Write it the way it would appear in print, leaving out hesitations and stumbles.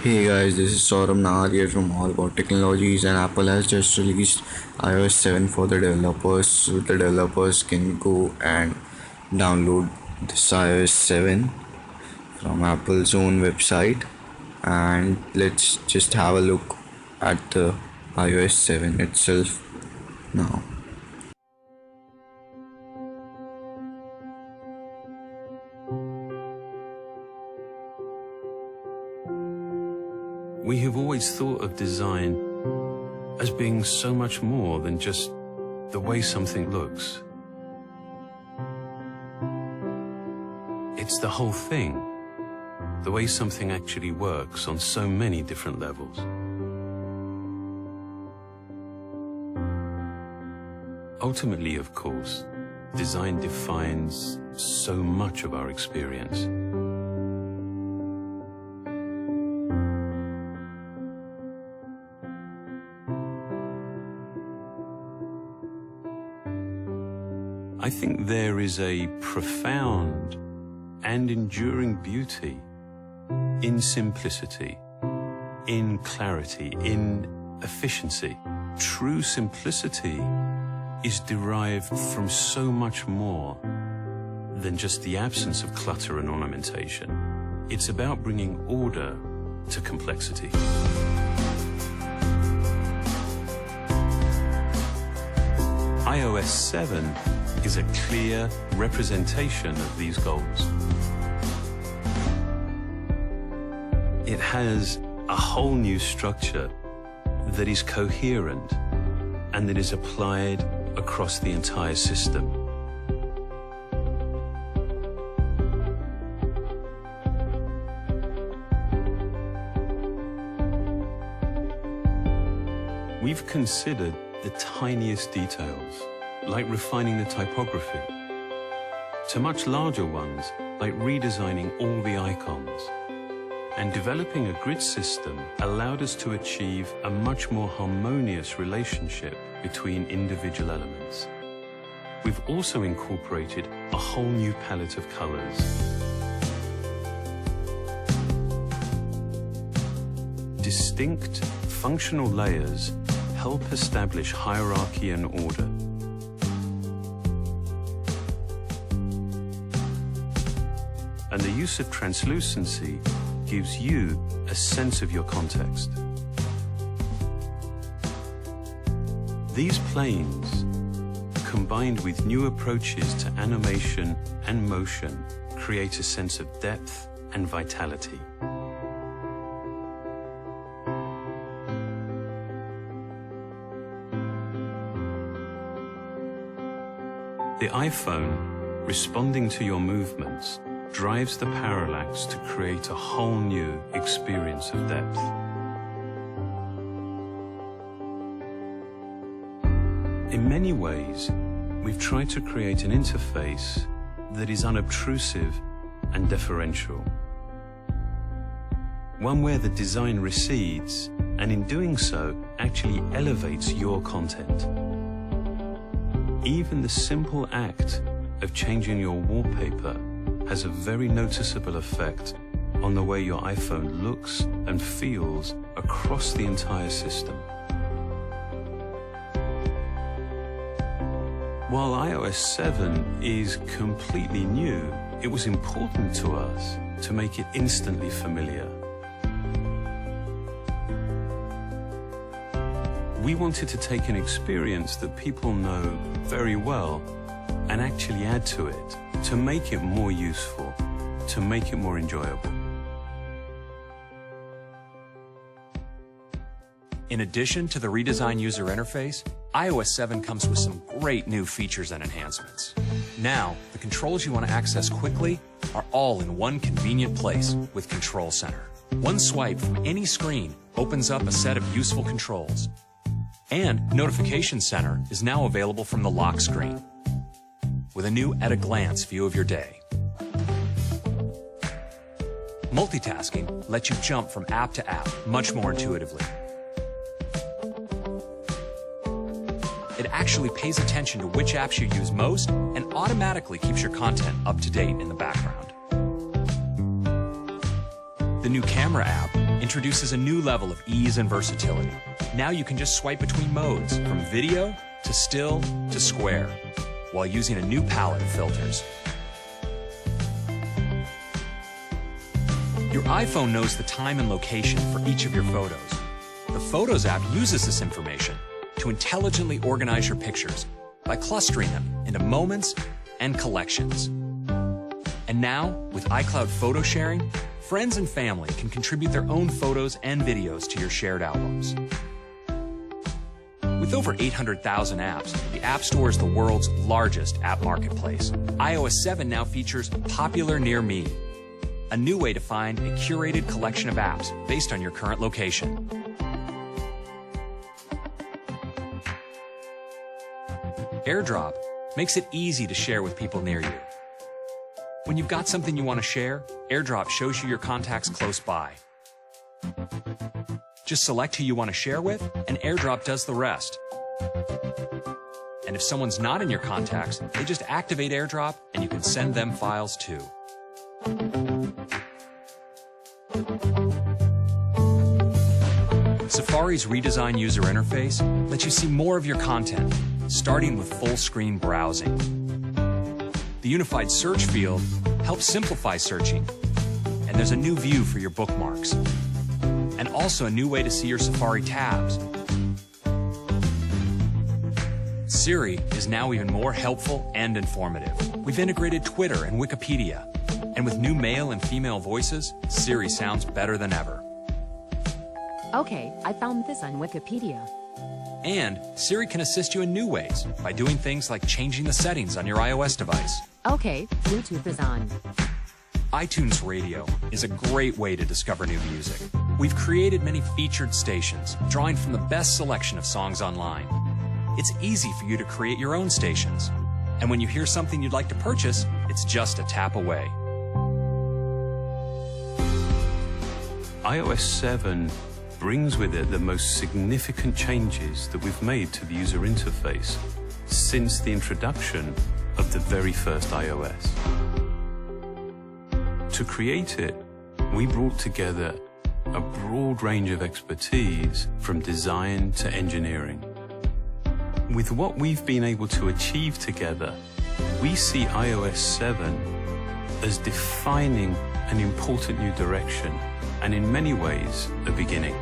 Hey guys, this is Saurabh Nahar here from All About Technologies, and Apple has just released iOS 7 for the developers. So the developers can go and download this iOS 7 from Apple's own website, and let's just have a look at the iOS 7 itself now. We have always thought of design as being so much more than just the way something looks. It's the whole thing, the way something actually works on so many different levels. Ultimately, of course, design defines so much of our experience. I think there is a profound and enduring beauty in simplicity, in clarity, in efficiency. True simplicity is derived from so much more than just the absence of clutter and ornamentation. It's about bringing order to complexity. iOS 7 is a clear representation of these goals. It has a whole new structure that is coherent and that is applied across the entire system. We've considered the tiniest details, like refining the typography, to much larger ones, like redesigning all the icons. And developing a grid system allowed us to achieve a much more harmonious relationship between individual elements. We've also incorporated a whole new palette of colors. Distinct, functional layers help establish hierarchy and order. And the use of translucency gives you a sense of your context. These planes, combined with new approaches to animation and motion, create a sense of depth and vitality. The iPhone, responding to your movements, drives the parallax to create a whole new experience of depth. In many ways, we've tried to create an interface that is unobtrusive and deferential. One where the design recedes, and in doing so, actually elevates your content. Even the simple act of changing your wallpaper has a very noticeable effect on the way your iPhone looks and feels across the entire system. While iOS 7 is completely new, it was important to us to make it instantly familiar. We wanted to take an experience that people know very well and actually add to it, to make it more useful, to make it more enjoyable. In addition to the redesigned user interface, iOS 7 comes with some great new features and enhancements. Now, the controls you want to access quickly are all in one convenient place with Control Center. One swipe from any screen opens up a set of useful controls. And Notification Center is now available from the lock screen, with a new at-a-glance view of your day. Multitasking lets you jump from app to app much more intuitively. It actually pays attention to which apps you use most and automatically keeps your content up to date in the background. The new camera app introduces a new level of ease and versatility. Now you can just swipe between modes, from video to still to square, while using a new palette of filters. Your iPhone knows the time and location for each of your photos. The Photos app uses this information to intelligently organize your pictures by clustering them into moments and collections. And now, with iCloud photo sharing, friends and family can contribute their own photos and videos to your shared albums. With over 800,000 apps, the App Store is the world's largest app marketplace. iOS 7 now features Popular Near Me, a new way to find a curated collection of apps based on your current location. AirDrop makes it easy to share with people near you. When you've got something you want to share, AirDrop shows you your contacts close by. Just select who you want to share with, and AirDrop does the rest. And if someone's not in your contacts, they just activate AirDrop and you can send them files too. Safari's redesigned user interface lets you see more of your content, starting with full-screen browsing. The unified search field helps simplify searching, and there's a new view for your bookmarks, and also a new way to see your Safari tabs. Siri is now even more helpful and informative. We've integrated Twitter and Wikipedia, and with new male and female voices, Siri sounds better than ever. Okay, I found this on Wikipedia. And Siri can assist you in new ways by doing things like changing the settings on your iOS device. Okay, Bluetooth is on. iTunes Radio is a great way to discover new music. We've created many featured stations, drawing from the best selection of songs online. It's easy for you to create your own stations. And when you hear something you'd like to purchase, it's just a tap away. iOS 7 brings with it the most significant changes that we've made to the user interface since the introduction of the very first iOS. To create it, we brought together a broad range of expertise from design to engineering. With what we've been able to achieve together, we see iOS 7 as defining an important new direction and in many ways a beginning.